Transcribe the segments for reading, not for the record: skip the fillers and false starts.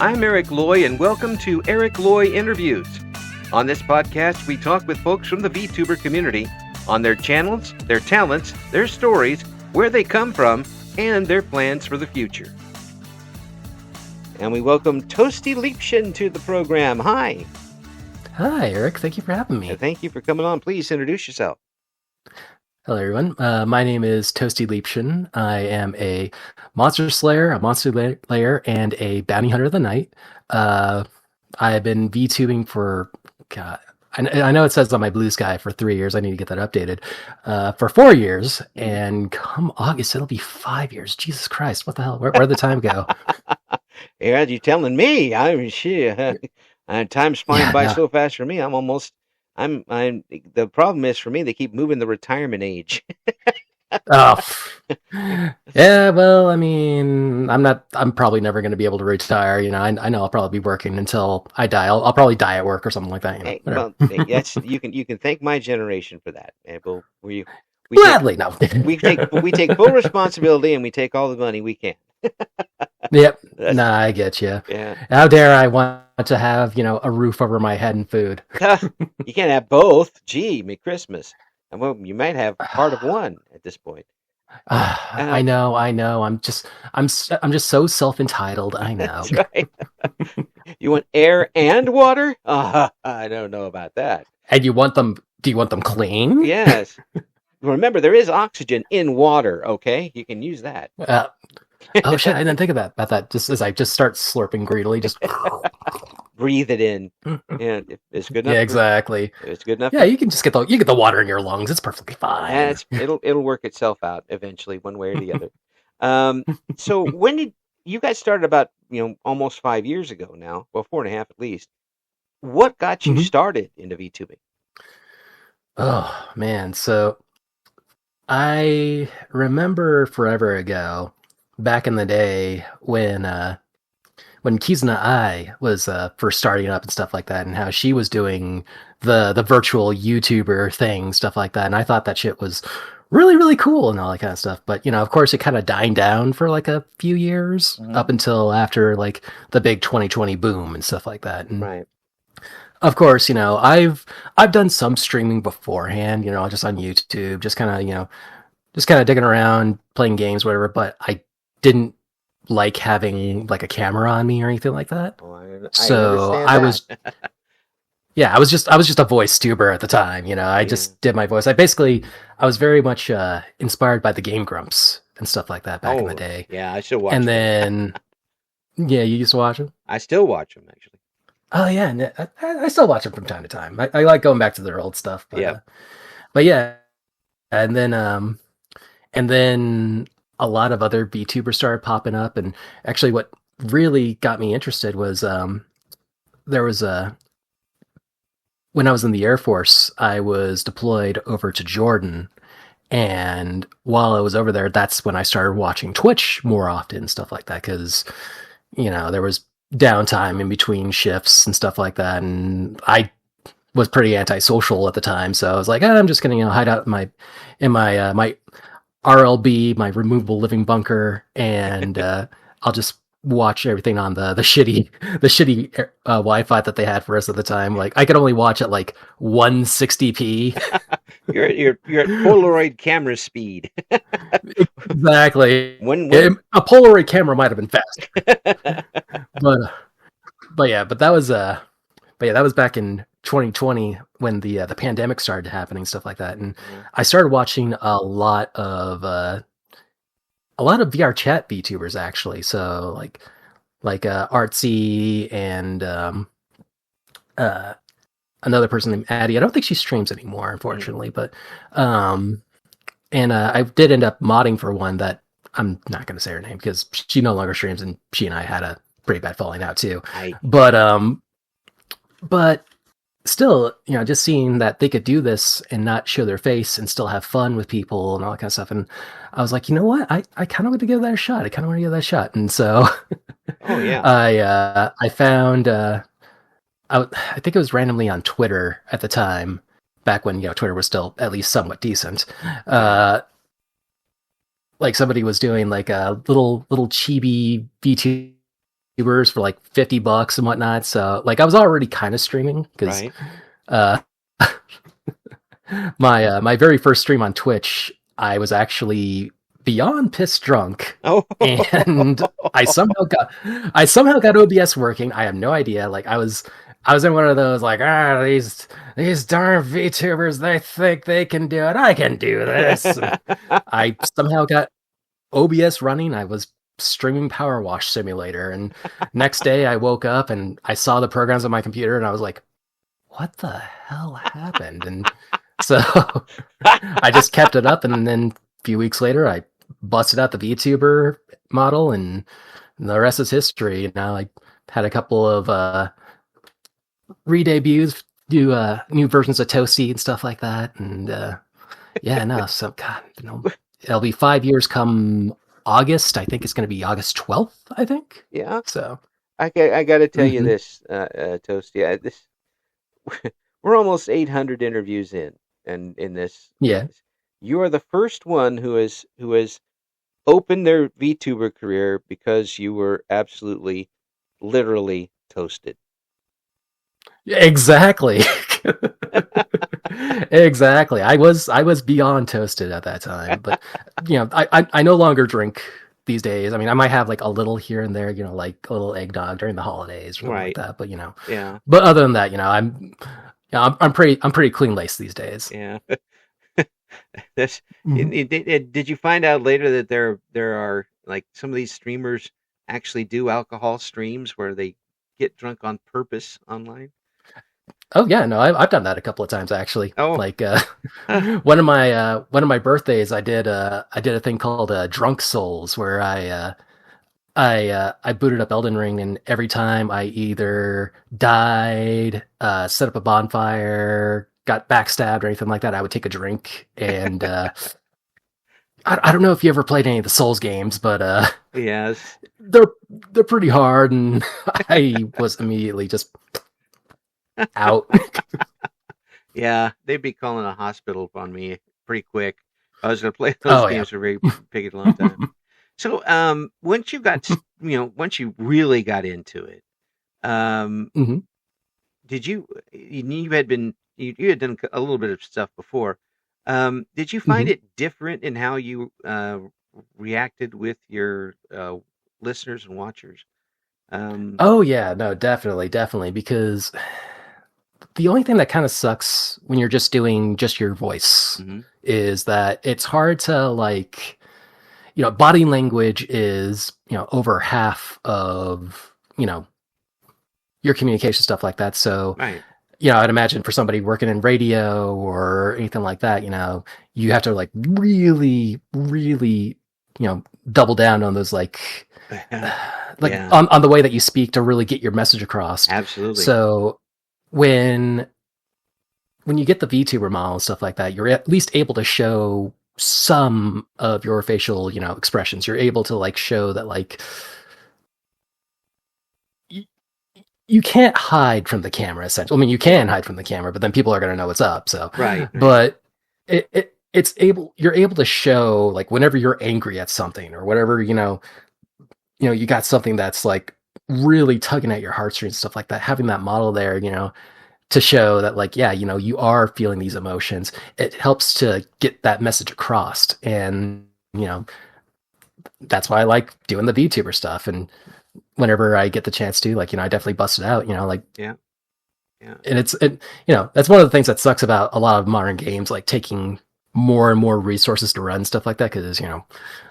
I'm Eric Loy, and welcome to Eric Loy Interviews. On this podcast, we talk with folks from the VTuber community on their channels, their talents, their stories, where they come from, and their plans for the future. And we welcome Toasty Lepchin to the program. Hi. Hi, Eric. Thank you for having me. Thank you for coming on. Please introduce yourself. Hello, everyone. My name is Toasty Lepchin. I am a monster slayer, and a bounty hunter of the night. I've been VTubing for, God, I know it says on my Blue Sky for 3 years. I need to get that updated. For 4 years, and come August, it'll be 5 years. Jesus Christ, what the hell? Where'd the time go? Yeah, you're telling me. I mean, time's flying by so fast for me. The problem is for me, they keep moving the retirement age. Oh, yeah. Well, I mean, I'm probably never going to be able to retire. You know, I know I'll probably be working until I die. I'll probably die at work or something like that. You know, hey, well, you can thank my generation for that. We gladly we take full responsibility and we take all the money we can. Yep. Nah, I get you. Yeah. How dare I want to have, a roof over my head and food? You can't have both. Gee, Christmas. Well, you might have part of one at this point. I know. I'm just so self-entitled. I know. That's right. You want air and water? I don't know about that. And you want them? Do you want them clean? Yes. Remember, there is oxygen in water. Okay, you can use that. Oh shit! I didn't think about that. Just as I just start slurping greedily, just breathe it in. Yeah, it's good enough. Yeah, exactly. It's good enough. Yeah, you can just get the water in your lungs. It's perfectly fine. It'll work itself out eventually, one way or the other. So when did you guys started? About almost 5 years ago now. Well, 4.5 at least. What got you started into VTubing? Oh man, so I remember forever ago, back in the day when Kizuna Ai was first starting up and stuff like that, and how she was doing the virtual YouTuber thing, stuff like that, and I thought that shit was really, really cool and all that kind of stuff. But of course, it kind of died down for like a few years up until after like the big 2020 boom and stuff like that. And right. Of course, I've done some streaming beforehand, just on YouTube, just kind of digging around, playing games, whatever. But I didn't like having like a camera on me or anything like that. So I was, yeah, I was just a voice tuber at the time. I just did my voice. I was very much inspired by the Game Grumps and stuff like that back in the day. Yeah, I still watch. And then, yeah, you used to watch them? I still watch them actually. Oh yeah, and I still watch them from time to time. I like going back to their old stuff. But, but yeah, and then a lot of other VTubers started popping up, and actually, what really got me interested was there was when I was in the Air Force, I was deployed over to Jordan, and while I was over there, that's when I started watching Twitch more often, stuff like that, because there was downtime in between shifts and stuff like that, and I was pretty antisocial at the time, so I was like, I'm just gonna hide out in my RLB, my removable living bunker, and I'll just watch everything on the shitty Wi-Fi that they had for us at the time. Like I could only watch at like 160p. You're at Polaroid camera speed. Exactly. A Polaroid camera might have been fast, but that was back in 2020 when the pandemic started happening, stuff like that, and I started watching a lot of VR chat VTubers actually. So like Artsy and another person named Addie. I don't think she streams anymore, unfortunately, but I did end up modding for one that I'm not going to say her name because she no longer streams, and she and I had a pretty bad falling out too. But still, just seeing that they could do this and not show their face and still have fun with people and all that kind of stuff. And I was like, you know what? I kind of want to give that a shot. And so I found, I think it was randomly on Twitter at the time, back when, Twitter was still at least somewhat decent. Like somebody was doing like a little chibi VTuber VTubers for like $50 and whatnot. So like I was already kind of streaming because Right. uh, my very first stream on Twitch, I was actually beyond pissed drunk, Oh. and I somehow got OBS working. I have no idea. Like I was in one of those like these darn VTubers. They think they can do it. I can do this. And I somehow got OBS running. I was streaming Power Wash Simulator, and next day I woke up and I saw the programs on my computer, and I was like, "What the hell happened?" And so I just kept it up, and then a few weeks later, I busted out the VTuber model, and the rest is history. You know, I had a couple of re-debuts, new versions of Toasty and stuff like that, and yeah, no, so God, you know, it'll be 5 years come August. I think it's going to be August 12th. I think. Yeah. So I got to tell you mhm. this, Toasty. This we're almost 800 interviews in this. Yeah, You are the first one who has opened their VTuber career because you were absolutely, literally toasted. exactly. Exactly. I was beyond toasted at that time, but you know, I no longer drink these days. I mean, I might have like a little here and there, you know, like a little eggnog during the holidays or something like Right. that. But you know, Yeah. but other than that, you know, I'm pretty clean laced these days. Yeah. That's, Mhm. did you find out later that there are like some of these streamers actually do alcohol streams where they get drunk on purpose online? Oh yeah, no, I've done that a couple of times actually. Oh. Like one of my birthdays, I did a thing called Drunk Souls, where I booted up Elden Ring, and every time I either died, set up a bonfire, got backstabbed, or anything like that, I would take a drink. And I don't know if you ever played any of the Souls games, but Yes. they're they're pretty hard, and I was immediately just out. Yeah, they'd be calling a hospital on me pretty quick. I was gonna play those Oh yeah. games for a very big long time. So, once you once you really got into it, um, hmm did you had been you had done a little bit of stuff before. Did you find hmm it different in how you reacted with your listeners and watchers? Um, Oh yeah, no, definitely, because the only thing that kind of sucks when you're just doing just your voice mhm. is that it's hard to like, you know, body language is, you know, over half of, you know, your communication stuff like that. So, Right. you know, I'd imagine for somebody working in radio or anything like that, you know, you have to like really, you know, double down on those like Yeah, on the way that you speak to really get your message across. absolutely. So when you get the VTuber model and stuff like that, you're at least able to show some of your facial, you know, expressions. You're able to like show that like y- you can't hide from the camera. Essentially, I mean, you can hide from the camera, but then people are going to know what's up. So, Right, right. but you're able to show like whenever you're angry at something or whatever, you got something that's like really tugging at your heartstrings, stuff like that. Having that model there, you know, to show that like, yeah, you know, you are feeling these emotions, it helps to get that message across. And you know, that's why I like doing the VTuber stuff. And whenever I get the chance to, like, you know, I definitely bust it out, you know, like, Yeah, yeah. and you know, that's one of the things that sucks about a lot of modern games, like taking more and more resources to run stuff like that. Cause you know,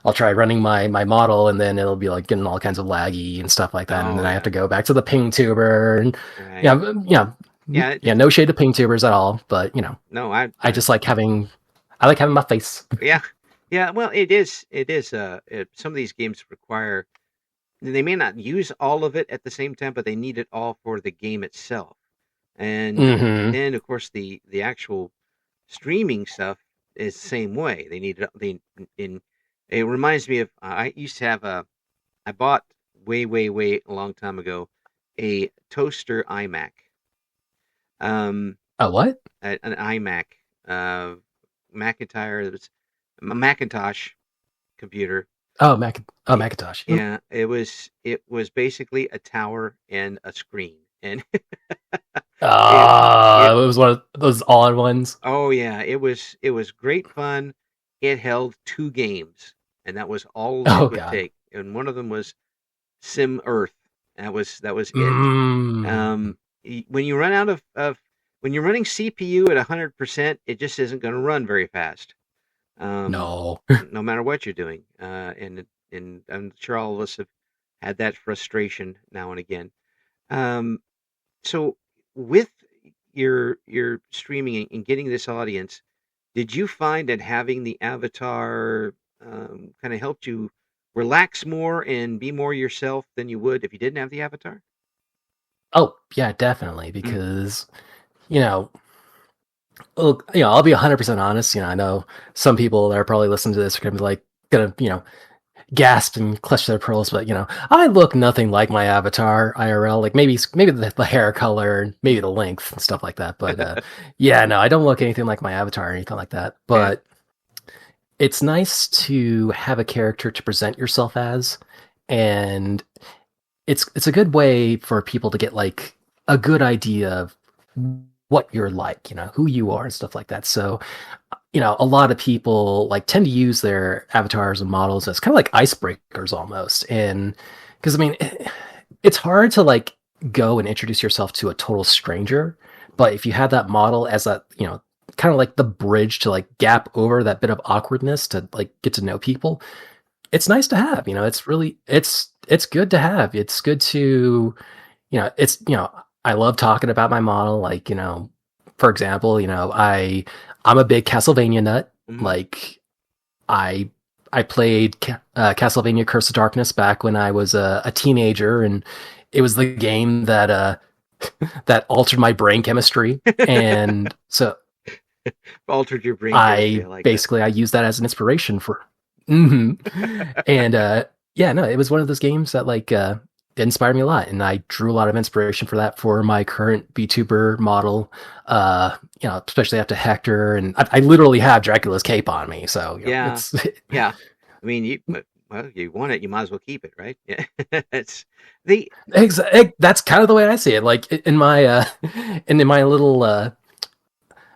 I'll try running my model and then it'll be like getting all kinds of laggy and stuff like that. And Oh then I have yeah. to go back to the ping tuber and Right. yeah, Yeah. yeah, no shade to ping tubers at all, but you know, No, I just like I like having my face. yeah, yeah. Well, it is. It is. Some of these games require. They may not use all of it at the same time, but they need it all for the game itself. And Mm-hmm. then, of course, the actual streaming stuff is the same way. They need it. They in. It reminds me of I used to have a. I bought way a long time ago a toaster iMac. Um, Oh, what? an iMac, uh, Macintyre. It was a Macintosh computer. Macintosh. Yeah, it was basically a tower and a screen, and it it It was one of those odd ones. oh yeah, it was great fun. It held two games, and that was all it Oh would god. take. And one of them was Sim Earth. That was it. Mm, When you run out of when you're running CPU at 100%, it just isn't going to run very fast. Um, no. no matter what you're doing. And I'm sure all of us have had that frustration now and again. Um, so with your streaming and getting this audience, did you find that having the avatar kind of helped you relax more and be more yourself than you would if you didn't have the avatar? Oh yeah, definitely. Mm. Because you know, look, I'll be 100% honest. I know some people that are probably listening to this are gonna be like, gasp and clutch their pearls, but I look nothing like my avatar IRL. Like maybe the hair color, maybe the length and stuff like that. But yeah, no, I don't look anything like my avatar or anything like that. Yeah. But it's nice to have a character to present yourself as, and it's a good way for people to get like a good idea of what you're like, who you are and stuff like that. So a lot of people like tend to use their avatars and models as kind of like icebreakers almost. And because it's hard to like go and introduce yourself to a total stranger, but if you have that model as a, kind of like the bridge to like gap over that bit of awkwardness to like get to know people, it's nice to have. It's really it's good to have. It's good to, it's I love talking about my model. Like, for example, I'm a big Castlevania nut. Hmm. Like, I I played Castlevania: Curse of Darkness back when I was a teenager, and it was the game that that altered my brain chemistry, and so Altered your brain chemistry. I I like that. basically I used that as an inspiration for. Hmm. And yeah, no, it was one of those games that like it inspired me a lot, and I drew a lot of inspiration for that for my current VTuber model. Especially after Hector, and I literally have Dracula's cape on me, so Yeah, it's yeah. I mean, well, you want it, you might as well keep it, right? Yeah. It's the that's kind of the way I see it. Like in my in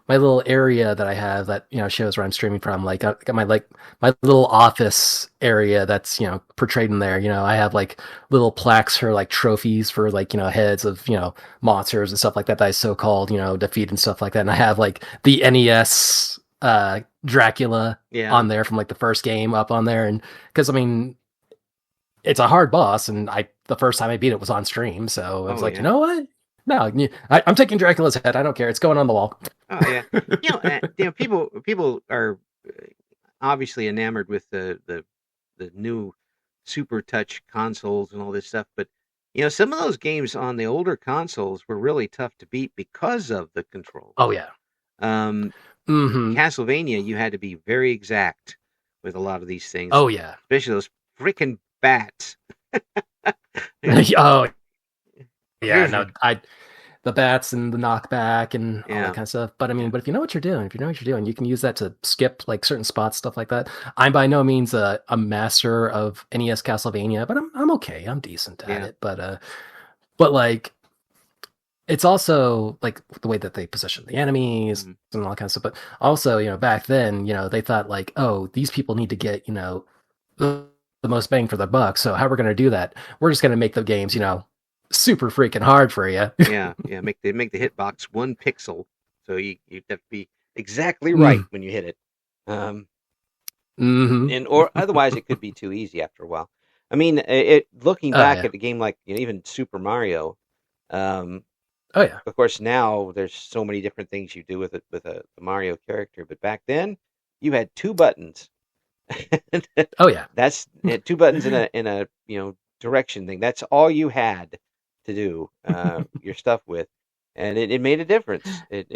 my little area that I have that shows where I'm streaming from. Like I got my little office area that's portrayed in there. I have like little plaques for like trophies for like heads of monsters and stuff like that that I so called defeat and stuff like that. And I have like the NES Dracula yeah. on there from like the first game up on there, and because it's a hard boss, and the first time I beat it was on stream, so I was Oh like, yeah. you know what? No, I'm taking Dracula's head. I don't care. It's going on the wall. Oh yeah. People are obviously enamored with the new Super Touch consoles and all this stuff, but some of those games on the older consoles were really tough to beat because of the controls. Oh yeah. Um, Mm-hmm. Castlevania, you had to be very exact with a lot of these things, Oh yeah. especially those freaking bats. Oh yeah. Here's No, the bats and the knockback and all that yeah, kind of stuff. But yeah, but if you know what you're doing, you can use that to skip like certain spots, stuff like that. I'm by no means a master of NES Castlevania, but I'm okay. I'm decent at yeah. it. But like it's also like the way that they position the enemies Mhm. and all that kind of stuff. But also, back then, they thought like, oh, these people need to get, the most bang for their buck. So how we're going to do that? We're just going to make the games, super freaking hard for you. Yeah, yeah. Make the hitbox 1 pixel, so you have to be exactly right Mm, when you hit it. Um, mm-hmm. and or otherwise it could be too easy after a while. I mean, it looking Oh back yeah. at a game like even Super Mario, um, Oh yeah. of course now there's so many different things you do with it with a Mario character, but back then you had two buttons. Oh yeah. That's two buttons in a direction thing. That's all you had to do your stuff with, and it made a difference. It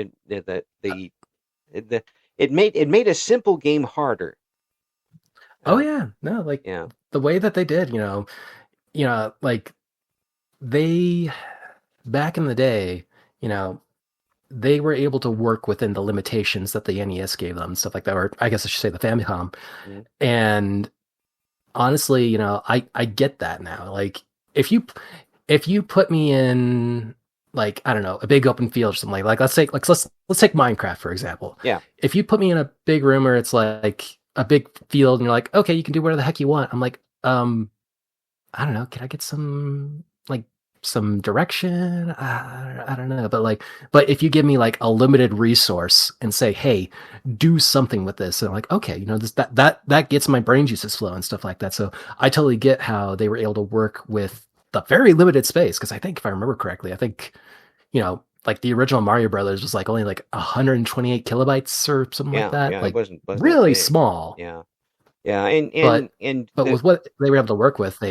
the it made a simple game harder. Oh Uh, yeah. No, like yeah, the way that they did, like they back in the day, you know, they were able to work within the limitations that the NES gave them, stuff like that, or I guess I should say the Famicom. mhm, And honestly, I get that now. Like if you if you put me in like I don't know a big open field or something like let's take Minecraft for example. Yeah. If you put me in a big room where it's like a big field and you're like, okay, you can do whatever the heck you want. I'm like, I don't know, can I get some direction? I don't know, but if you give me like a limited resource and say, hey, do something with this, and I'm like, okay, that gets my brain juices flow and stuff like that. So I totally get how they were able to work with the very limited space because I think if I remember correctly, I think like the original Mario Brothers was like only like 128 kilobytes or something like that. Yeah, like wasn't that really big. small. Yeah. Yeah, and But and but with what they were able to work with, go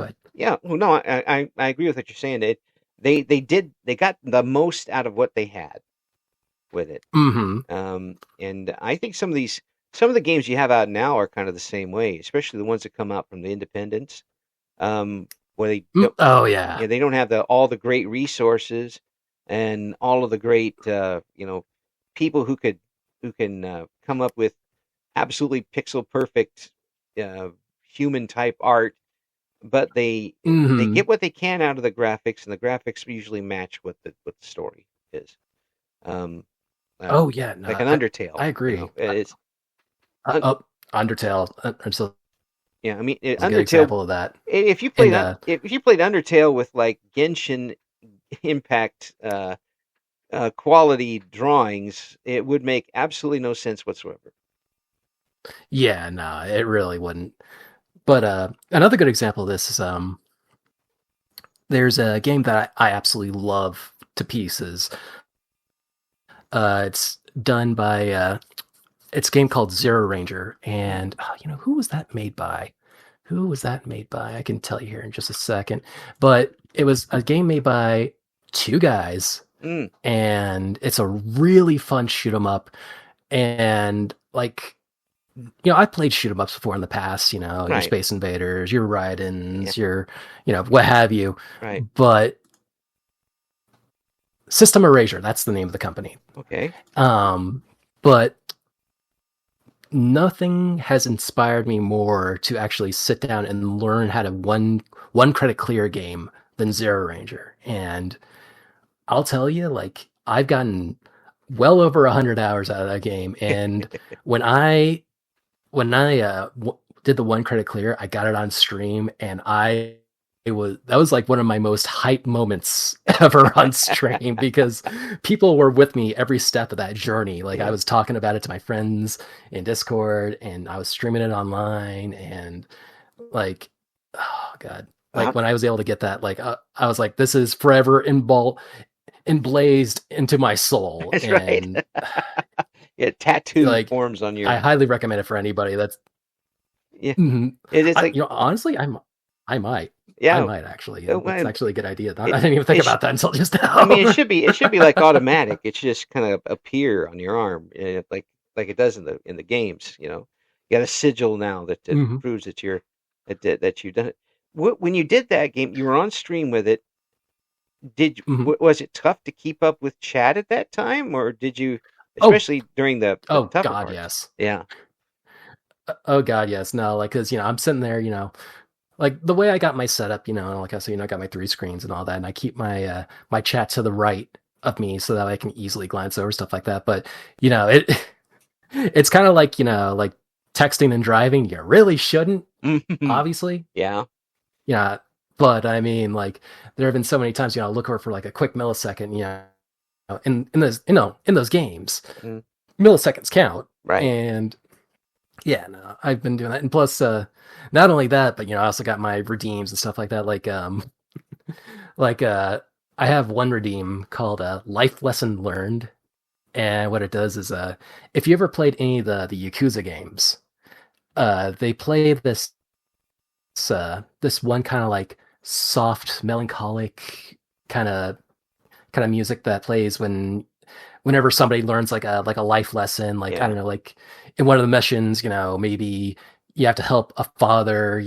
ahead. yeah, well, no, I agree with what you're saying. They got the most out of what they had with it. Mm-hmm. And I think some of the games you have out now are kind of the same way, especially the ones that come out from the independents, where Oh yeah. they don't have all the great resources and all of the great people who can come up with absolutely pixel perfect uh, human type art, but they Mm-hmm. get what they can out of the graphics, and the graphics usually match what the story is. Um, Oh yeah, like no, an Undertale, I agree. it's Oh, Undertale. Undertale yeah. I mean, is a good example of that. And If you played Undertale with like Genshin Impact quality drawings, it would make absolutely no sense whatsoever. yeah, no, it really wouldn't. But another good example of this is there's a game that I absolutely love to pieces. It's done by it's a game called Zero Ranger, and who was that made by? Who was that made by? I can tell you here in just a second. But it was a game made by two guys, Mm, and it's a really fun shoot 'em up. And like, I played shoot 'em ups before in the past. Your right. Space Invaders, your Yeah. Raidens, your what have you. Right. But System Erasure, that's the name of the company. Okay. But nothing has inspired me more to actually sit down and learn how to one credit clear game than Zero Ranger. And I'll tell you, like I've gotten well over 100 hours out of that game. And when I did the one credit clear, I got it on stream, and that was like one of my most hype moments ever on stream because people were with me every step of that journey. Like I Yeah. was talking about it to my friends in Discord, and I was streaming it online, and like, oh god, like Uh, when I was able to get that, like I was like, this is forever emblazed into my soul, that's right. and Yeah, tattoo like forms on I your. highly recommend it for anybody that's. Yeah. Mhm. It's like Honestly, I might. I yeah. might actually. That's Well, actually a good idea. I it didn't even think it sh- about that until just I mean, now. it should be like automatic. It should just kind of appear on your arm, like it does in the games. You got a sigil now that hmm proves that you've done it. When you did that game, you were on stream with it. hmm Was it tough to keep up with chat at that time, or did you, Oh, especially during the oh tougher God, parts? yes. Yeah. Oh God, yes. No, like, cause I'm sitting there, like the way I got my setup, like I said, I got my three screens and all that, and I keep my chat to the right of me so that I can easily glance over stuff like that. But it it's kind of like like texting and driving. You really shouldn't, obviously. Yeah. Yeah, but I mean, like, there have been so many times, I'll look over for like a quick millisecond, in those games, Mm, milliseconds count, right. and yeah, no, I've been doing that, and plus, not only that, but I also got my redeems and stuff like that, like I have one redeem called Life Lesson Learned, and what it does is, if you ever played any of the Yakuza games, they play this one kind of like soft, melancholic kind of music that plays whenever somebody learns like a life lesson. Like I Yeah. don't know, like in one of the missions, maybe you have to help a father,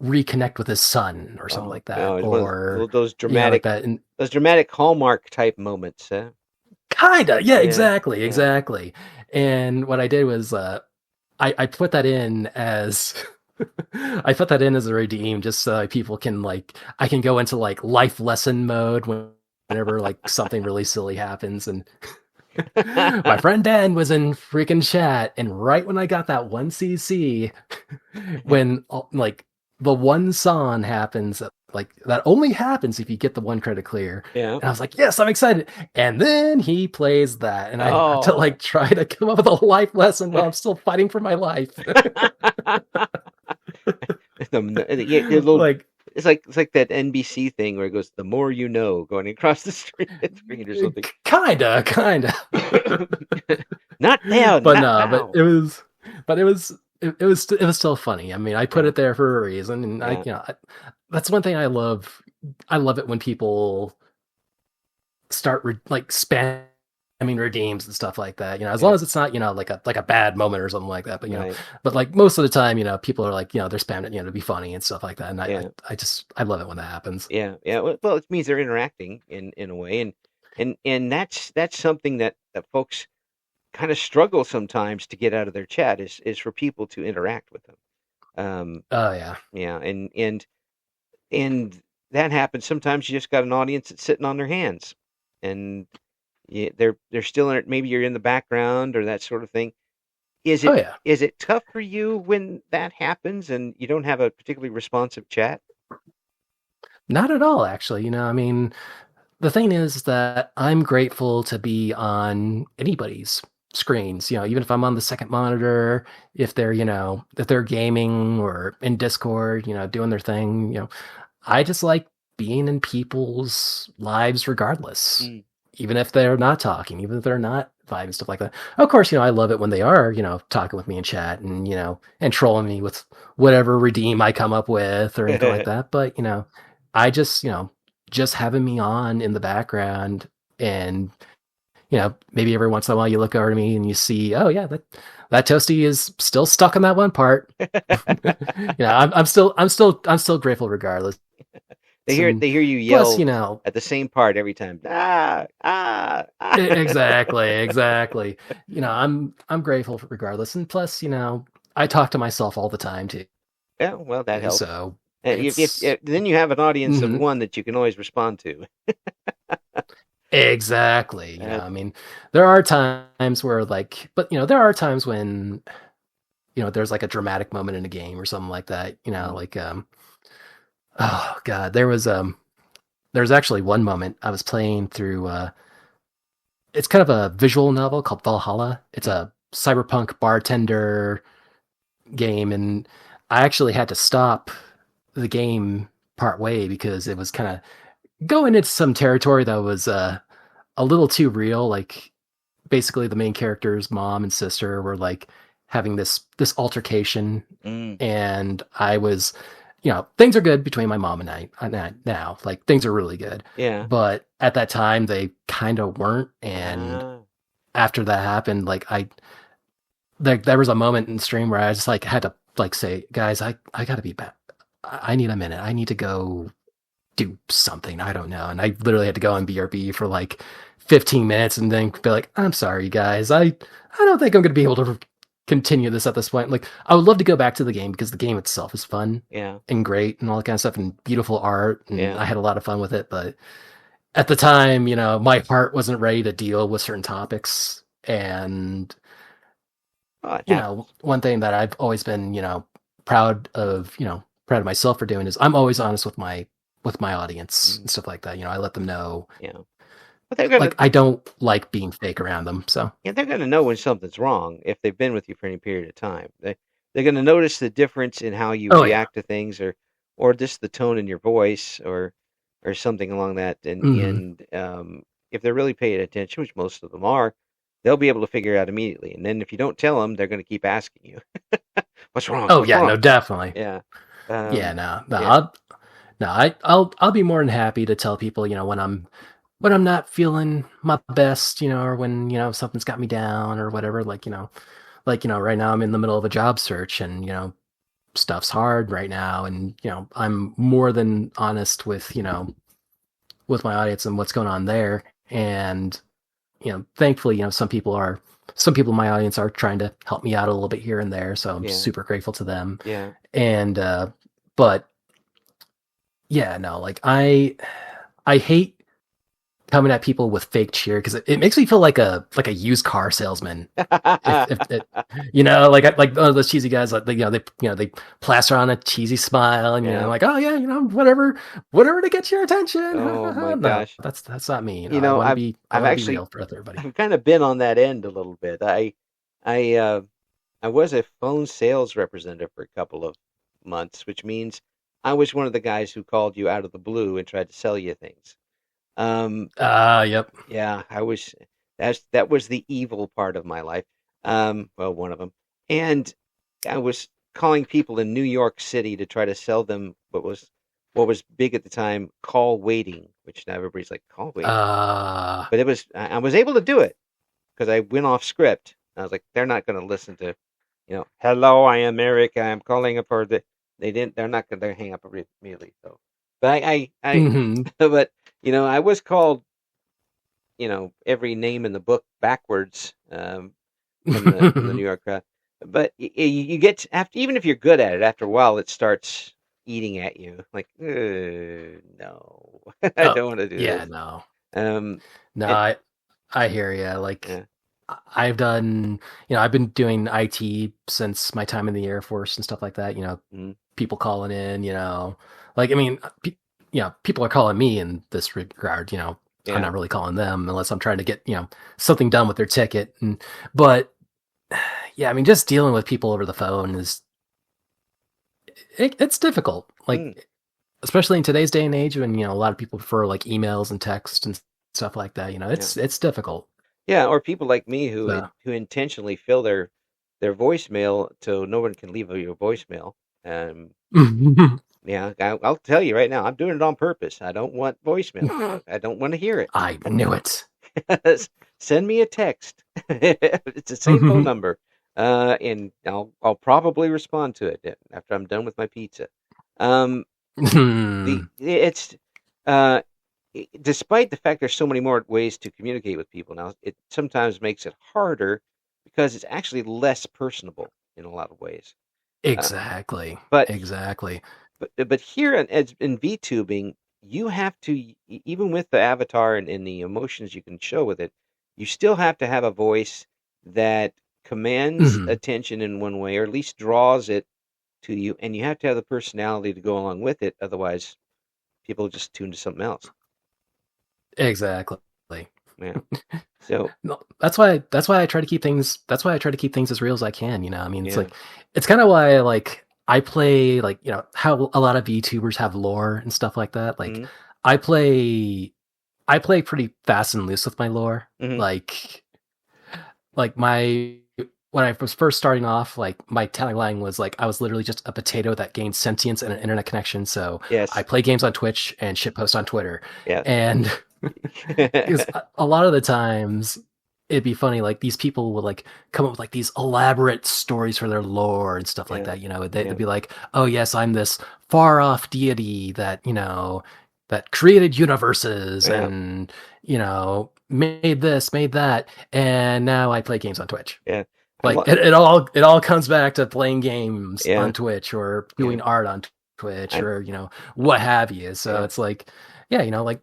reconnect with his son or something Oh, like that, no, it was or those like that. And dramatic Hallmark type moments. kinda, yeah, Yeah. exactly, Yeah. exactly. And what I did was I put that in as I put that in as a redeem just so like, people can like I can go into like life lesson mode whenever like something really silly happens. And my friend Dan was in freaking chat, and right when I got that one CC, when like the one song happens, like that only happens if you get the one credit clear. Yeah. And I was like, yes, I'm excited. And then he plays that, and I have to Oh. like try to come up with a life lesson while I'm still fighting for my life. The little, Like, it's like that NBC thing where it goes, "The more you know," going across the screen or something. kinda. Not now, But not no, now. it was still funny. I mean, I put Yeah, it there for a reason, and yeah, that's one thing I love. I love it when people start like spamming redeems and stuff like that. As long yeah. as it's not like a bad moment or something like that. But Right. but like most of the time, people are like they're spamming it to be funny and stuff like that. And Yeah, I love it when that happens. yeah, yeah. Well, it means they're interacting in a way, and that's something that folks kind of struggle sometimes to get out of their chat is for people to interact with them. Oh yeah. Yeah, and that happens sometimes. You just got an audience that's sitting on their hands, and they're still in it. Maybe you're in the background or that sort of thing. Is Oh it yeah. is it tough for you when that happens and you don't have a particularly responsive chat? Not at all, actually. I mean, the thing is that I'm grateful to be on anybody's screens, even if I'm on the second monitor, if they're, if they're gaming or in Discord, doing their thing, I just like being in people's lives regardless, Mm, even if they're not talking, even if they're not vibing, stuff like that. Of course, I love it when they are, talking with me in chat and, and trolling me with whatever redeem I come up with or anything like that. But, I just having me on in the background and, maybe every once in a while you look over to me and you see, oh yeah, that Toasty is still stuck on that one part. I'm still grateful regardless. And they hear you plus, yell at the same part every time. Ah, ah, ah. exactly. I'm grateful regardless. And plus, I talk to myself all the time too. Yeah, well, that helps. So If it's then you have an audience of mhm, one that you can always respond to. exactly. Uh, I mean, there are times where like, but there are times when there's like a dramatic moment in a game or something like that. mhm. Like oh god, there's actually one moment I was playing through. It's kind of a visual novel called Valhalla. It's a cyberpunk bartender game, and I actually had to stop the game part way because it was kind of going into some territory that was a little too real. Like basically, the main character's mom and sister were like having this altercation, Mm, and I was, things are good between my mom and I now. Like things are really good, yeah. but at that time they kind of weren't. And Ah, after that happened, like there was a moment in the stream where I just like had to like say, guys, I gotta be back. I need a minute. I need to go do something. I don't know. And I literally had to go on BRB for like 15 minutes and then be like, I'm sorry, guys. I don't think I'm going to be able to continue this at this point. Like, I would love to go back to the game because the game itself is fun yeah, and great and all that kind of stuff and beautiful art. And yeah. I had a lot of fun with it. But at the time, my heart wasn't ready to deal with certain topics. And, Oh, it happens. one thing that I've always been, proud of myself for doing is I'm always honest with my audience Mm, and stuff like that. I let them know yeah, but they're gonna like I don't like being fake around them. So yeah, they're gonna know when something's wrong if they've been with you for any period of time. They're gonna notice the difference in how you oh yeah. react to things, or just the tone in your voice, or something along that. And Hmm. and if they're really paying attention, which most of them are, they'll be able to figure it out immediately. And then if you don't tell them, they're gonna keep asking you, "What's wrong? Oh What's yeah, wrong?" no, definitely. Yeah, Yeah, um, no, yeah, I'll be more than happy to tell people, when I'm not feeling my best, or when, something's got me down or whatever. Right now I'm in the middle of a job search and, stuff's hard right now. And, I'm more than honest with my audience and what's going on there. And, thankfully, some people in my audience are trying to help me out a little bit here and there, so I'm super grateful to them. Yeah. And but yeah, no, like I hate coming at people with fake cheer because it makes me feel like a used car salesman. Like those cheesy guys, like they plaster on a cheesy smile, and I'm like, oh yeah, whatever to get your attention. Oh my No, gosh, that's not me. I want to be real for everybody. I've kind of been on that end a little bit. I was a phone sales representative for a couple of months, which means I was one of the guys who called you out of the blue and tried to sell you things. Yep. Yeah, that was the evil part of my life. Well, one of them. And I was calling people in New York City to try to sell them what was big at the time, call waiting, which now everybody's like, call waiting. But I was able to do it because I went off script. I was like, they're not going to listen to, hello, I am Eric. I'm calling up for they're not going to hang up immediately. So, but but I was called, every name in the book backwards from the New York crowd. But you get after, even if you're good at it, after a while it starts eating at you. Like, no, I don't want to do this. Yeah, no. No, and, I hear you. Like, I've done, I've been doing IT since my time in the Air Force and stuff like that. People calling in, like, I mean, people are calling me in this regard. I'm not really calling them unless I'm trying to get, something done with their ticket. But yeah, I mean, just dealing with people over the phone it's difficult. Like, especially in today's day and age when, a lot of people prefer like emails and text and stuff like that. It's difficult. Yeah, or people like me who intentionally fill their voicemail so no one can leave you a voicemail. Yeah, I'll tell you right now, I'm doing it on purpose. I don't want voicemail. I don't want to hear it. I knew it. Send me a text. It's the same phone number, and I'll probably respond to it after I'm done with my pizza. Despite the fact there's so many more ways to communicate with people now, it sometimes makes it harder because it's actually less personable in a lot of ways. Exactly. Exactly. But here in VTubing, you have to, even with the avatar and the emotions you can show with it, you still have to have a voice that commands attention in one way, or at least draws it to you, and you have to have the personality to go along with it. Otherwise, people just tune to something else. Exactly. Yeah. So no, that's why I try to keep things. That's why I try to keep things as real as I can. I mean, it's like it's kind of why I play how a lot of VTubers have lore and stuff like that. Like I play pretty fast and loose with my lore. Like when I was first starting off, like my tagline was like I was literally just a potato that gained sentience and an internet connection. So I play games on Twitch and shitpost on Twitter. Yeah. And because a lot of the times it'd be funny, like these people would like come up with like these elaborate stories for their lore and stuff like that. They'd be like, oh yes, I'm this far off deity that that created universes and made this, made that, and now I play games on Twitch. Yeah. Like it all comes back to playing games on Twitch or doing art on Twitch or what have you. So it's like, like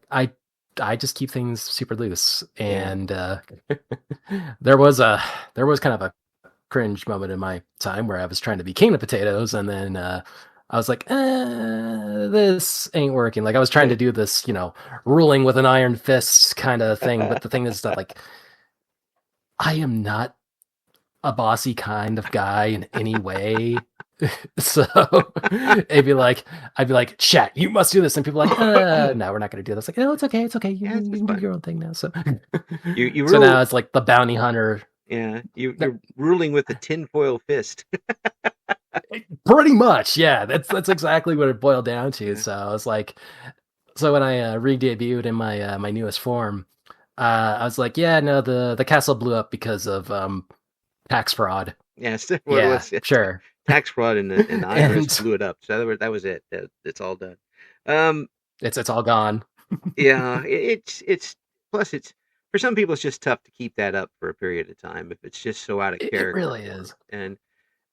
I just keep things super loose. And there was kind of a cringe moment in my time where I was trying to be king of potatoes, and then I was like, this ain't working. Like I was trying to do this, ruling with an iron fist kind of thing. But the thing is that like I am not a bossy kind of guy in any way. So I'd be like, chat, you must do this. And people are like, no, we're not going to do this. Like, no, it's okay. It's okay. You can do your own thing now. So so now it's like the bounty hunter. Yeah. You're ruling with a tinfoil fist. Pretty much. Yeah. That's exactly what it boiled down to. So I was like, so when I re-debuted in my newest form, I was like, yeah, no, the castle blew up because of tax fraud. Yes. Sure. Tax fraud and the IRS blew it up. So that was it. It's all done. It's all gone. Yeah. It's plus for some people, it's just tough to keep that up for a period of time if it's just so out of It character really for 'em. is. And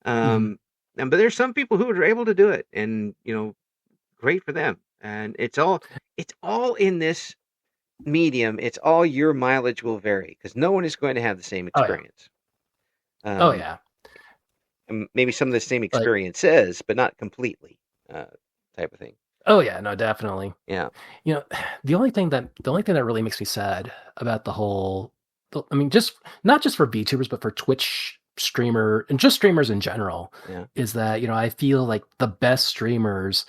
Mhm. but there's some people who are able to do it, and great for them. And it's all in this medium. It's all your mileage will vary because no one is going to have the same Oh yeah. experience. Oh Um, yeah. and maybe some of the same Like experiences, but not completely, uh, type of thing. oh yeah, no, definitely. Yeah. You know, the only thing that really makes me sad about the whole, I mean, just not just for VTubers, but for Twitch streamer and just streamers in general, Yeah. is that I feel like the best streamers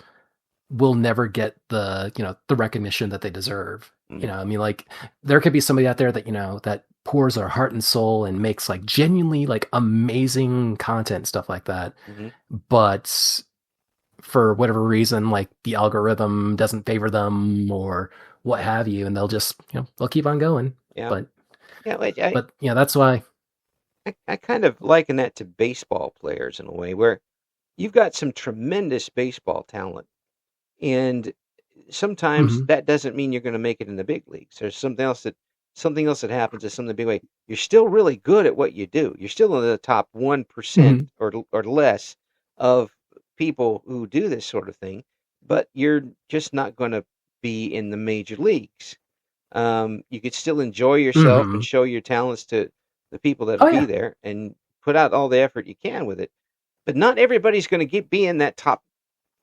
will never get the recognition that they deserve. Mm. I mean, like there could be somebody out there that that pours their heart and soul and makes like genuinely like amazing content, stuff like that, Hmm. but for whatever reason, like the algorithm doesn't favor them or what have you, and they'll just they'll keep on going. Yeah. But Yeah. I, that's why. I kind of liken that to baseball players in a way where you've got some tremendous baseball talent, and sometimes Mhm. that doesn't mean you're going to make it in the big leagues. There's something else that happens at some of the big way. You're still really good at what you do. You're still in the top 1% Mhm. or less of people who do this sort of thing, but you're just not going to be in the major leagues. You could still enjoy yourself and Mhm. show your talents to the people that'll Oh be yeah. there and put out all the effort you can with it. But not everybody's going to be in that top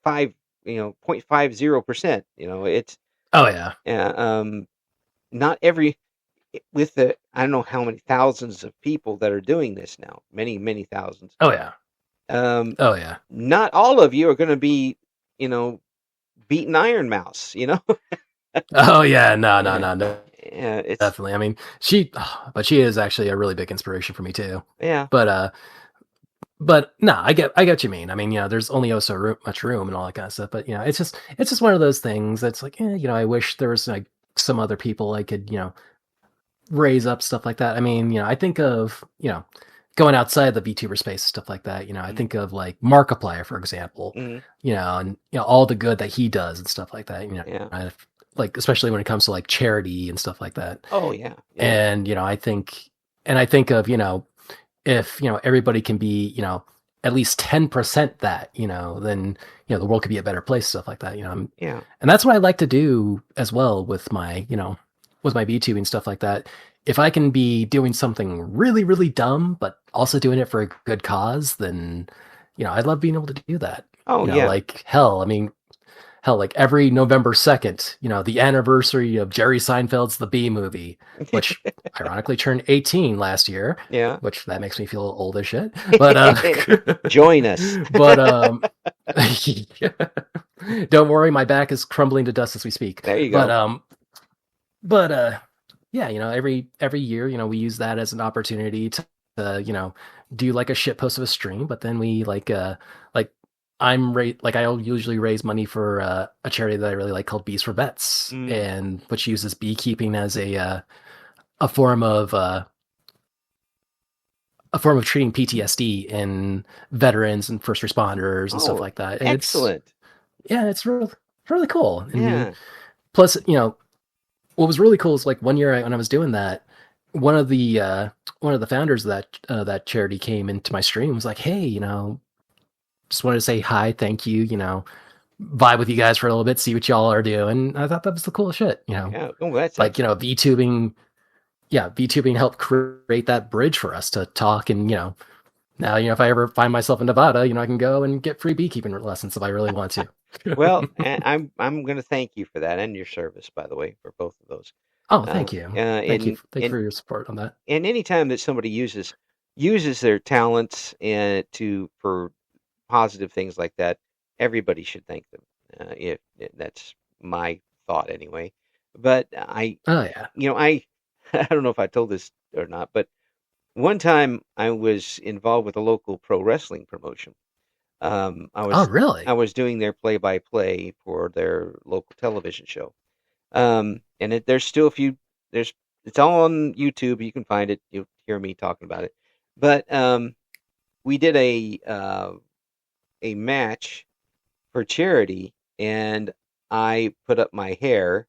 five, 0.50%. It's Oh yeah. yeah, not every with the I don't know how many thousands of people that are doing this now, many, many thousands. Oh yeah. Um, Oh yeah. not all of you are going to be, you know, beating Iron Mouse. Oh yeah. No, no, Yeah, no, no. yeah, it's Definitely. I mean, but she is actually a really big inspiration for me too. yeah, But no, I get what you mean. I mean, there's only much room and all that kind of stuff. But it's just one of those things that's like, I wish there was like some other people I could, raise up, stuff like that. I mean, I think of, going outside the VTuber space, stuff like that. I mm, think of like Markiplier, for example, mm, and all the good that he does and stuff like that. yeah. Like especially when it comes to like charity and stuff like that. Oh yeah, yeah. And I think of if everybody can be at least 10% that then the world could be a better place, stuff like that. Yeah. And that's what I like to do as well with my with my VTubing, stuff like that. If I can be doing something really really dumb but also doing it for a good cause, then I love being able to do that. Oh yeah. Like hell, like every November 2nd, the anniversary of Jerry Seinfeld's The Bee Movie, which ironically turned 18 last year, Yeah. which that makes me feel old as shit. But Join us. but don't worry, my back is crumbling to dust as we speak. There you But go. yeah, every year, we use that as an opportunity to do like a shit post of a stream, but then we like I'll usually raise money for a charity that I really like called Bees for Vets, Mm. and which uses beekeeping as a form of treating PTSD in veterans and first responders and stuff Oh, like that. And excellent. it's really cool. And Yeah. plus, what was really cool is like one year when I was doing that, one of the founders of that charity came into my stream and was like, hey, just wanted to say hi, thank you, vibe with you guys for a little bit, see what y'all are doing. I thought that was the coolest shit, Yeah. Oh, that's like, VTubing helped create that bridge for us to talk. And, now, if I ever find myself in Nevada, I can go and get free beekeeping lessons if I really want to. well, and I'm going to thank you for that and your service, by the way, for both of those. Oh, thank you. Thank you. Thank you And for your support on that. and anytime that somebody uses their talents and for positive things like that, everybody should thank them. If that's my thought anyway. But Oh yeah. I I don't know if I told this or not, but one time I was involved with a local pro wrestling promotion. I Oh was really? I was doing their play-by-play for their local television show. And there's still a few. It's all on YouTube. You can find it. You'll hear me talking about it. But we did a match for charity, and I put up my hair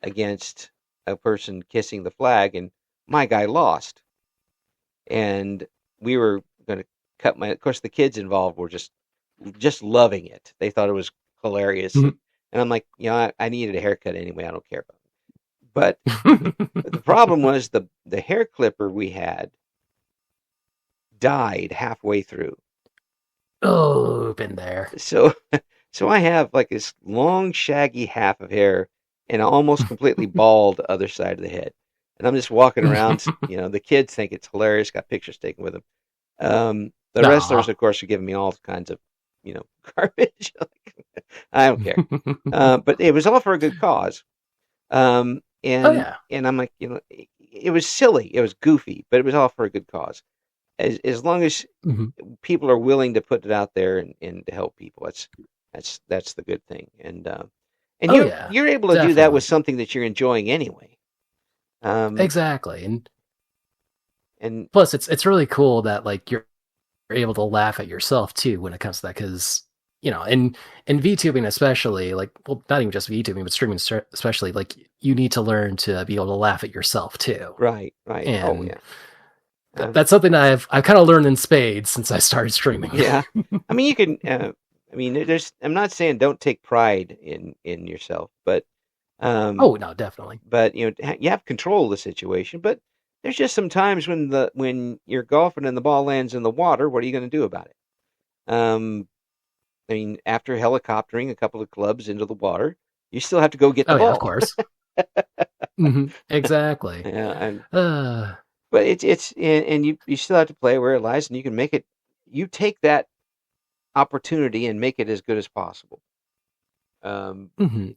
against a person kissing the flag, and my guy lost. And we were going to cut my. Of course, the kids involved were just loving it. They thought it was hilarious, Mhm. and I'm like, I needed a haircut anyway. I don't care about it. But the problem was the hair clipper we had died halfway through. Oh, been there. So so I have like this long, shaggy half of hair and almost completely bald other side of the head. And I'm just walking around, the kids think it's hilarious, got pictures taken with them. The wrestlers, Aw. of course, are giving me all kinds of, garbage. I don't care. But it was all for a good cause. Oh And yeah. I'm like, it was silly, it was goofy, but it was all for a good cause. As long as Mhm. people are willing to put it out there and to help people, that's the good thing. And Oh yeah. you're able to do that with Definitely. something that you're enjoying anyway. Um, Exactly. and Plus, it's really cool that like you're able to laugh at yourself too when it comes to that, because in VTubing especially, like, well, not even just VTubing but streaming especially, like you need to learn to be able to laugh at yourself too, right, right. Oh and yeah. Um, that's something that I've kind of learned in spades since I started streaming. yeah. I mean, you can. I mean, I'm not saying don't take pride in yourself, um, Oh no, definitely. but you have control of the situation. But there's just some times when you're golfing and the ball lands in the water. What are you going to do about it? I mean, after helicoptering a couple of clubs into the water, you still have to go get the Oh yeah, of ball. course. Exactly. Yeah, Uh, but it's and you still have to play where it lies, and you can make it. You take that opportunity and make it as good as possible. Um,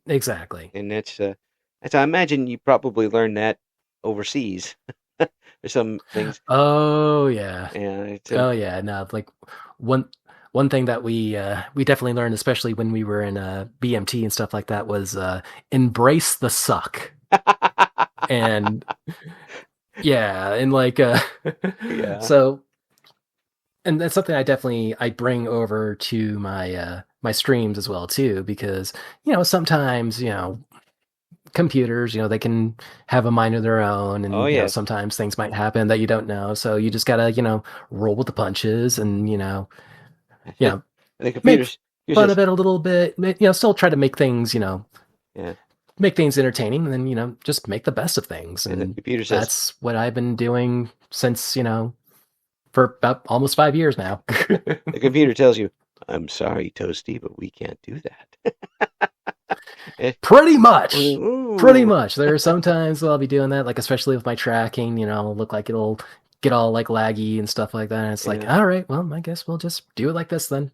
exactly. and that's I imagine you probably learned that overseas. There's some things. Oh yeah. Yeah, it's Oh yeah. No, like one one thing that we definitely learned, especially when we were in BMT and stuff like that, was embrace the suck. And yeah, and like yeah. so, and that's something I bring over to my streams as well too, because sometimes computers, they can have a mind of their own, Oh and yes. sometimes things might happen that you don't know, so you just gotta roll with the punches, and you know The make computers. You fun just of it a little bit, still try to make things yeah. make things entertaining, and then just make the best of things. And the And computer says, that's what I've been doing since for about almost 5 years now. the computer tells you, "I'm sorry, Toasty, but we can't do that." Eh, Pretty much. Pretty Ooh. much. There are some times that I'll be doing that, like especially with my tracking, it'll look like it'll get all like laggy and stuff like that. And it's like, Yeah. all right, well, I guess we'll just do it like this then.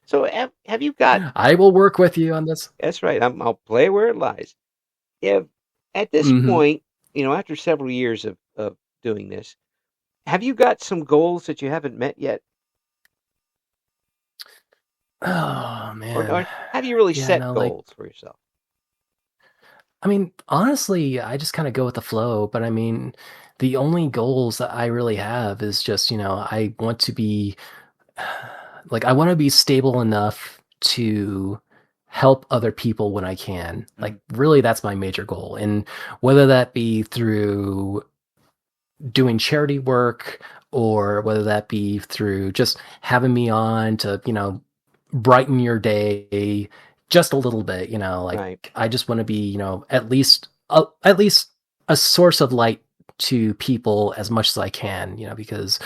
So have you got? I will work with you on this. That's right. I'll play where it lies. If at this Hmm. point, after several years of doing this, have you got some goals that you haven't met yet, Oh or man. have you really Yeah, set no, like, goals for yourself? I mean, honestly, I just kind of go with the flow, but I mean, the only goals that I really have is just, I want to be like, I want to be stable enough to help other people when I can. Like, Mhm. really, that's my major goal. And whether that be through doing charity work, or whether that be through just having me on to, brighten your day just a little bit, like Right. I just want to be, at least a source of light to people as much as I can, because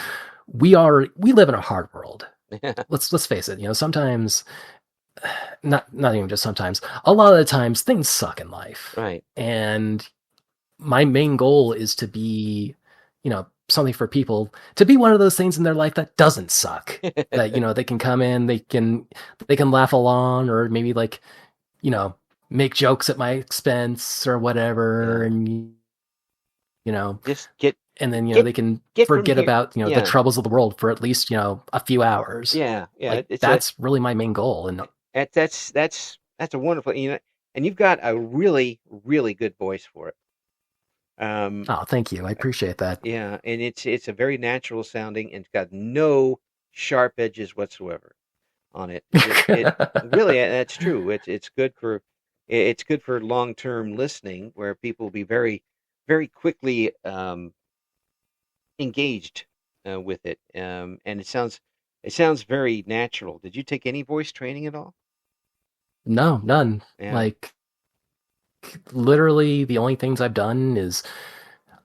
we live in a hard world. Let's face it, sometimes, not even just sometimes, a lot of the times things suck in life. Right. And my main goal is to be, something for people, to be one of those things in their life that doesn't suck. That, they can come in, they can laugh along, or maybe like, you know, make jokes at my expense or whatever, Yeah. and you know, Just get and then get they can get from forget here. about the Yeah. troubles of the world for at least a few hours. Yeah. Yeah. Like that's really my main goal. And That's a wonderful, and you've got a really really good voice for it. Um, oh, thank you, I appreciate that. yeah, and it's a very natural sounding, and it's got no sharp edges whatsoever on it. It really, that's true. It's good for It's good for long-term listening, where people will be very, very quickly engaged with it, and it sounds very natural. Did you take any voice training at all? No, none. Yeah, Like literally the only things I've done is,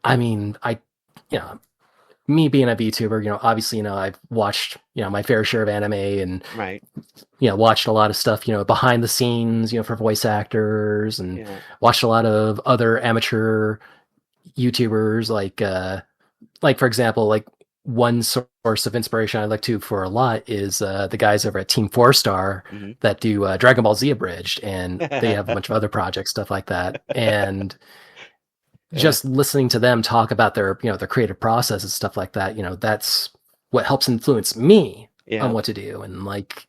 I mean, you know, me being a VTuber, obviously, I've watched, my fair share of anime and, right. watched a lot of stuff, behind the scenes, for voice actors and Yeah. watched a lot of other amateur YouTubers like for example, like one source of inspiration I look to for a lot is the guys over at Team Four Star Hmm. that do Dragon Ball Z Abridged, and they have a bunch of other projects, stuff like that. And Yeah. just listening to them talk about their creative process and stuff like that, that's what helps influence me on Yeah. what to do. And like,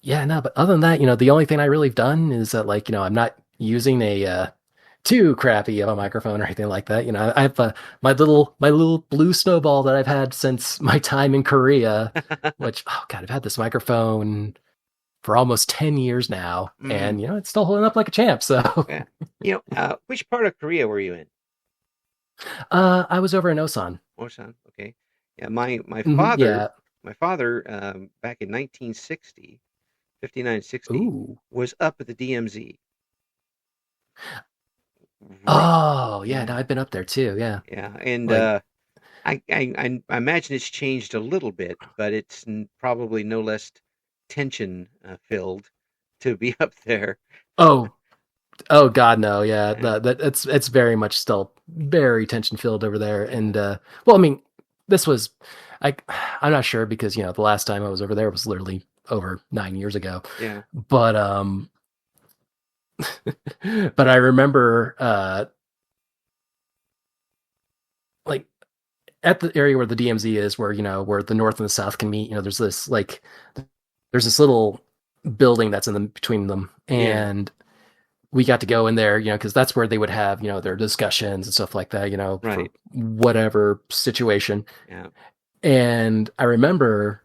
yeah, no, but other than that, the only thing I really have done is that like, I'm not using a too crappy of a microphone or anything like that. I have my little blue snowball that I've had since my time in Korea, which, oh God, I've had this microphone for almost 10 years now, Mm, and it's still holding up like a champ. So yeah. Which part of Korea were you in? I was over in Osan. Osan. Okay. Yeah, my Mhm, father, yeah. my father, back in 1960, 5960, Ooh. was up at the DMZ. Right. Oh, yeah. No, Yeah. I've been up there too. Yeah. Yeah. And Like, I imagine it's changed a little bit, but it's probably no less tension filled to be up there. oh, oh God, no. Yeah. Yeah. It's very much still very tension filled over there. Yeah. And, well, I mean, this was, I, I'm not sure because, the last time I was over there was literally over 9 years ago. Yeah. But, but I remember, like at the area where the DMZ is, where where the north and the south can meet. There's this little building that's in the between them, Yeah. and we got to go in there, because that's where they would have their discussions and stuff like that, for Right. whatever situation. Yeah. And I remember,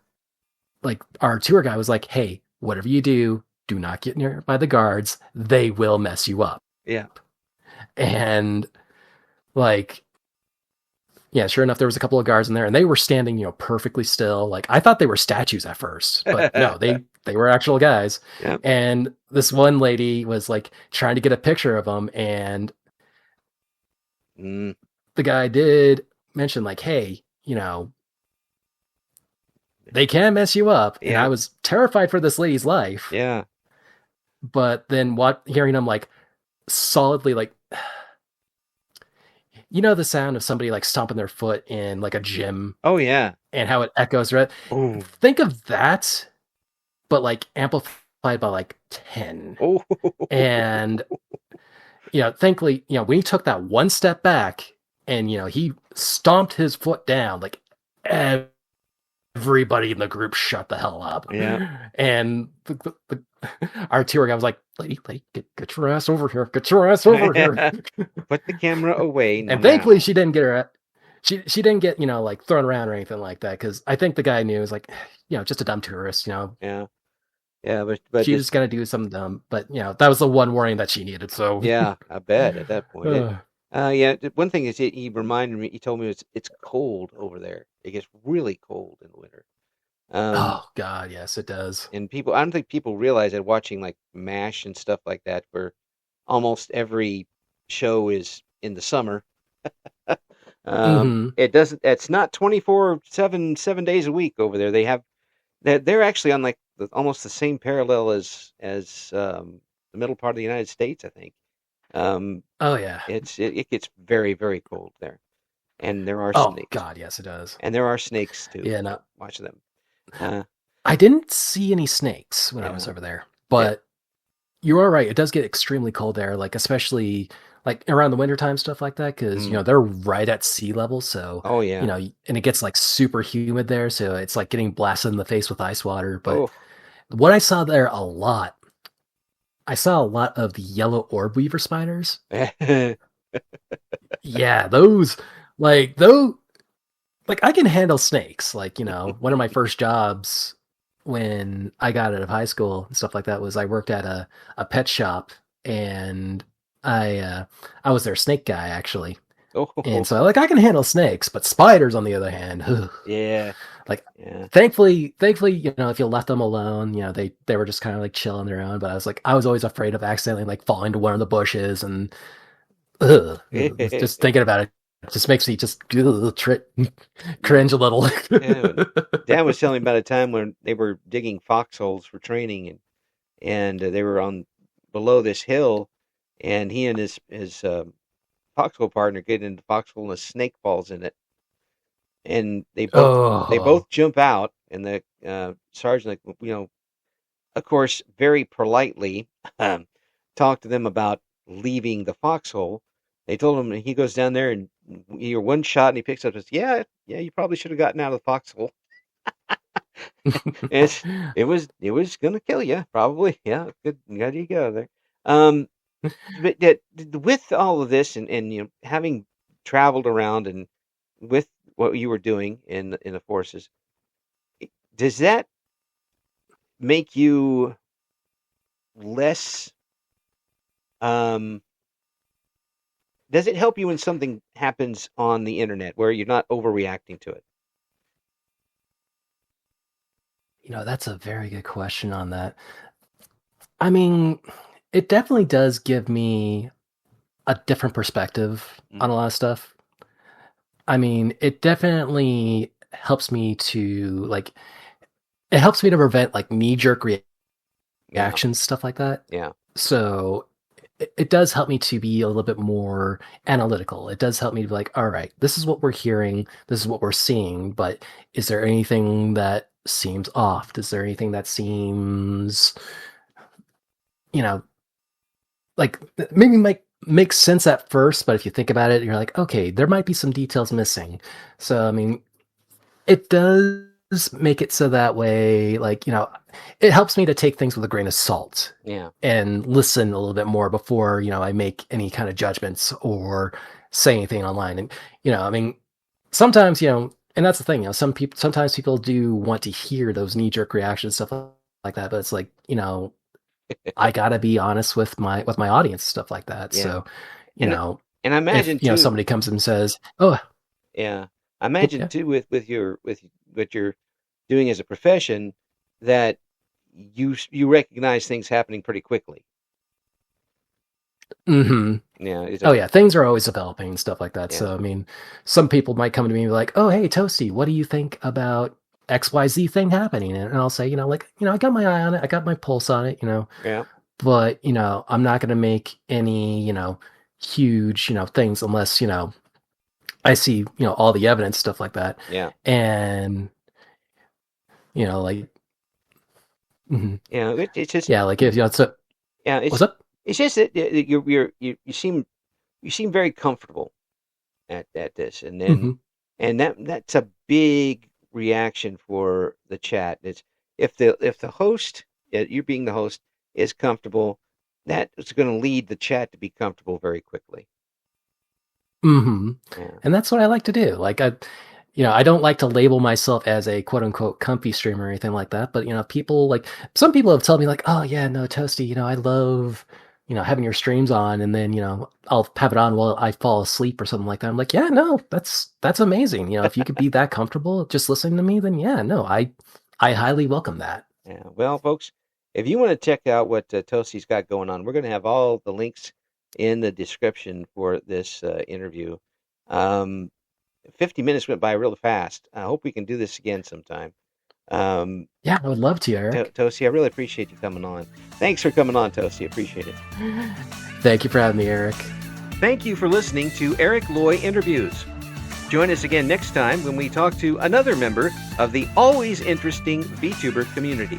like, our tour guy was like, "Hey, whatever you do not get near by the guards. They will mess you up." Yeah. And like, yeah, sure enough, there was a couple of guards in there, and they were standing, perfectly still. Like I thought they were statues at first, but no, they were actual guys. Yeah. And this one lady was like trying to get a picture of them, and Mm, the guy did mention like, "Hey, they can mess you up." And yeah. I was terrified for this lady's life, Yeah. but then hearing him like solidly like, the sound of somebody like stomping their foot in like a gym Oh yeah. and how it echoes, right? Oh. Think of that, but like amplified by like 10. Oh. And, thankfully, when he took that one step back and, he stomped his foot down, like everybody in the group shut the hell up. Yeah. And our tour guy was like, lady, get your ass over here. Get your ass over here. Put the camera away now. And thankfully she didn't get her she didn't get, like thrown around or anything like that. Cause I think the guy knew, it was like, just a dumb tourist, Yeah. Yeah, but she just got to do something dumb. But, that was the one warning that she needed. So, yeah, I bet at that point. Yeah, one thing is he reminded me, he told me it's cold over there. It gets really cold in the winter. oh God, yes, it does. And I don't think people realize that watching like MASH and stuff like that, where almost every show is in the summer. Mm-hmm. It's not 24/7, 7 days a week over there. They're actually on like almost the same parallel as the middle part of the United States, I think. Oh yeah. It gets very, very cold there, and there are Oh snakes, God, yes, it does. and there are snakes too. Yeah, no, Watch them. Uh, I didn't see any snakes when I was yeah, over there, yeah. but you are right. It does get extremely cold there, like especially like around the wintertime, stuff like that, because Mm. they're right at sea level. So Oh yeah. and it gets like super humid there, so it's like getting blasted in the face with ice water. But Oh. what I saw there a lot, I saw a lot of the yellow orb weaver spiders. Yeah, those like I can handle snakes. Like, one of my first jobs when I got out of high school and stuff like that was I worked at a pet shop, and I was their snake guy actually. Oh, And so like I can handle snakes, but spiders on the other hand, yeah, like yeah. thankfully, if you left them alone, they were just kind of like chill on their own. But I was always afraid of accidentally like falling to one of the bushes, and just thinking about it just makes me just cringe a little. Yeah, Dad was telling me about a time when they were digging foxholes for training, and they were on below this hill, and he and his foxhole partner get into the foxhole, and a snake falls in it, and they both Oh, jump out, and the sergeant, like, of course, very politely, um, talked to them about leaving the foxhole. They told him he goes down there and you're one shot, and he picks up and says, yeah, you probably should have gotten out of the foxhole. It's it was gonna kill you, probably. Yeah, good. Glad you go there. Um, but with all of this, and having traveled around, and with what you were doing in the forces, does that make you less? Um, does it help you when something happens on the internet where you're not overreacting to it? that's a very good question on that. I mean, it definitely does give me a different perspective Mm, on a lot of stuff. I mean, it definitely helps me to like it helps me to prevent like knee-jerk yeah, reactions, stuff like that. yeah, So it does help me to be a little bit more analytical. It does help me to be like, all right, this is what we're hearing, this is what we're seeing, but is there anything that seems off? Is there anything that seems, you know, like maybe might make sense at first, but if you think about it, you're like, okay, there might be some details missing. So I mean, it does make it so that way, like, it helps me to take things with a grain of salt yeah, and listen a little bit more before, I make any kind of judgments or say anything online. And, I mean, sometimes, and that's the thing, sometimes people do want to hear those knee jerk reactions, stuff like that. But it's like, I gotta be honest with my audience, stuff like that. yeah. So, you And know, and I if, imagine too. somebody comes and says, oh, Yeah, I imagine yeah. too with what you're doing as a profession that you recognize things happening pretty quickly. Mm-hmm. Yeah, is Oh that yeah, things are always developing and stuff like that. yeah, So I mean, some people might come to me and be like, "Oh, hey, Toasty, what do you think about XYZ thing happening?" And I'll say, I got my eye on it, I got my pulse on it, yeah, but I'm not going to make any, huge, things unless I see, all the evidence, stuff like that, yeah, and like, mhm. yeah. It's just Yeah, like if so, yeah, what's up? it's just that you seem very comfortable at this, and then Hmm. and that's a big reaction for the chat. It's if the host, you being the host, is comfortable, that is going to lead the chat to be comfortable very quickly. Hmm. Yeah, And that's what I like to do. Like I don't like to label myself as a quote unquote comfy streamer or anything like that. But some people have told me like, oh yeah, no, Toasty, I love, having your streams on, and then, I'll have it on while I fall asleep or something like that. I'm like, yeah, no, that's amazing. If you could be that comfortable just listening to me, then yeah, no, I highly welcome that. yeah. Well, folks, if you want to check out what Toasty's got going on, we're going to have all the links in the description for this interview. Um, 50 minutes went by real fast. I hope we can do this again sometime. Um, Yeah, I would love to, Eric. Toasty, I really appreciate you coming on. Thanks for coming on, Toasty. Appreciate it. Thank you for having me, Eric. Thank you for listening to Eric Loy Interviews. Join us again next time when we talk to another member of the always interesting VTuber community.